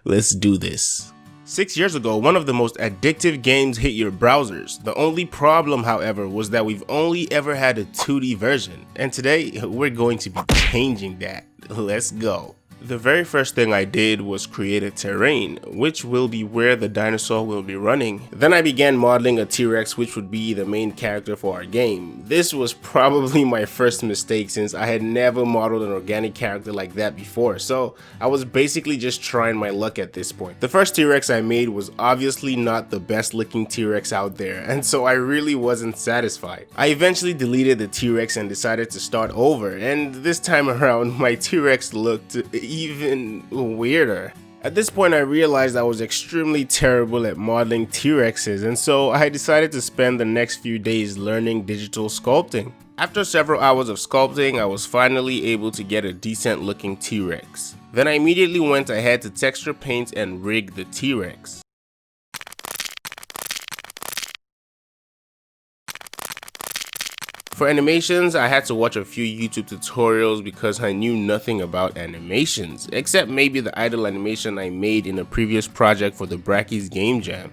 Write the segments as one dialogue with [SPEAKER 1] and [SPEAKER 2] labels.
[SPEAKER 1] Let's do this. 6 years ago, one of the most addictive games hit your browsers. The only problem, however, was that we've only ever had a 2D version, and today we're going to be changing that. Let's go. The very first thing I did was create a terrain, which will be where the dinosaur will be running. Then I began modeling a T-Rex, which would be the main character for our game. This was probably my first mistake since I had never modeled an organic character like that before, so I was basically just trying my luck at this point. The first T-Rex I made was obviously not the best looking T-Rex out there, and so I really wasn't satisfied. I eventually deleted the T-Rex and decided to start over, and this time around my T-Rex looked even weirder. At this point I realized I was extremely terrible at modeling T-Rexes, and so I decided to spend the next few days learning digital sculpting. After several hours of sculpting, I was finally able to get a decent looking T-Rex. Then I immediately went ahead to texture paint and rig the T-Rex. For animations, I had to watch a few YouTube tutorials because I knew nothing about animations, except maybe the idle animation I made in a previous project for the Brackies Game Jam.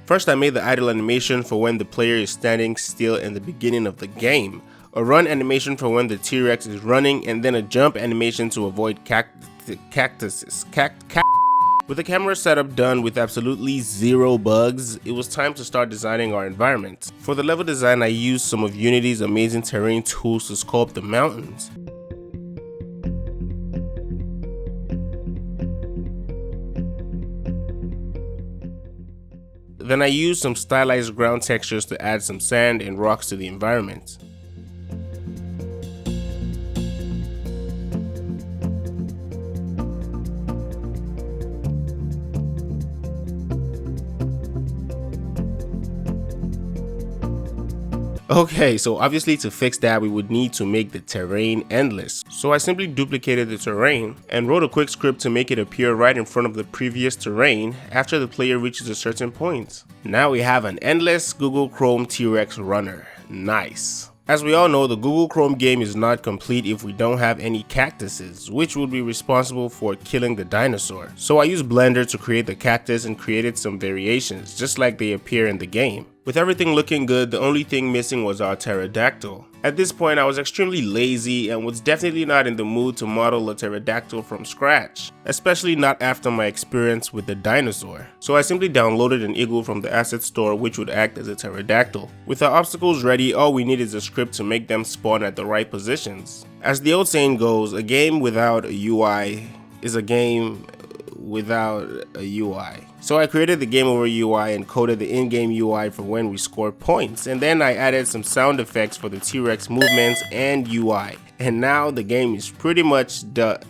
[SPEAKER 1] First, I made the idle animation for when the player is standing still in the beginning of the game, a run animation for when the T-Rex is running, and then a jump animation to avoid cactuses. With the camera setup done with absolutely zero bugs, it was time to start designing our environment. For the level design, I used some of Unity's amazing terrain tools to sculpt the mountains. Then I used some stylized ground textures to add some sand and rocks to the environment. Okay, so obviously to fix that we would need to make the terrain endless. So I simply duplicated the terrain and wrote a quick script to make it appear right in front of the previous terrain after the player reaches a certain point. Now we have an endless Google Chrome T-Rex runner. Nice. As we all know, the Google Chrome game is not complete if we don't have any cactuses, which would be responsible for killing the dinosaur. So I used Blender to create the cactus and created some variations, just like they appear in the game. With everything looking good, the only thing missing was our pterodactyl. At this point, I was extremely lazy and was definitely not in the mood to model a pterodactyl from scratch, especially not after my experience with the dinosaur. So I simply downloaded an eagle from the asset store which would act as a pterodactyl. With our obstacles ready, all we need is a script to make them spawn at the right positions. As the old saying goes, a game without a UI is a game without a UI. So I created the game over UI and coded the in-game UI for when we score points, and then I added some sound effects for the T-Rex movements and UI. And now the game is pretty much the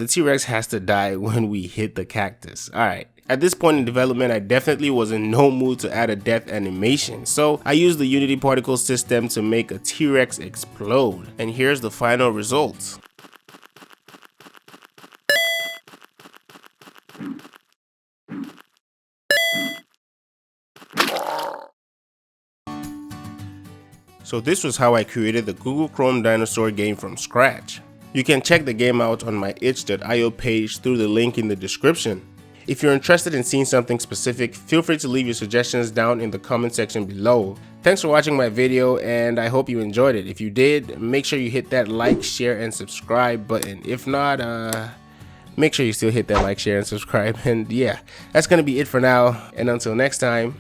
[SPEAKER 1] T-Rex has to die when we hit the cactus. Alright. At this point in development, I definitely was in no mood to add a death animation, so I used the Unity particle system to make a T-Rex explode. And here's the final result. So this was how I created the Google Chrome dinosaur game from scratch. You can check the game out on my itch.io page through the link in the description. If you're interested in seeing something specific, feel free to leave your suggestions down in the comment section below. Thanks for watching my video, and I hope you enjoyed it. If you did, make sure you hit that like, share, and subscribe button. If not, make sure you still hit that like, share, and subscribe. And yeah, that's gonna be it for now, and until next time.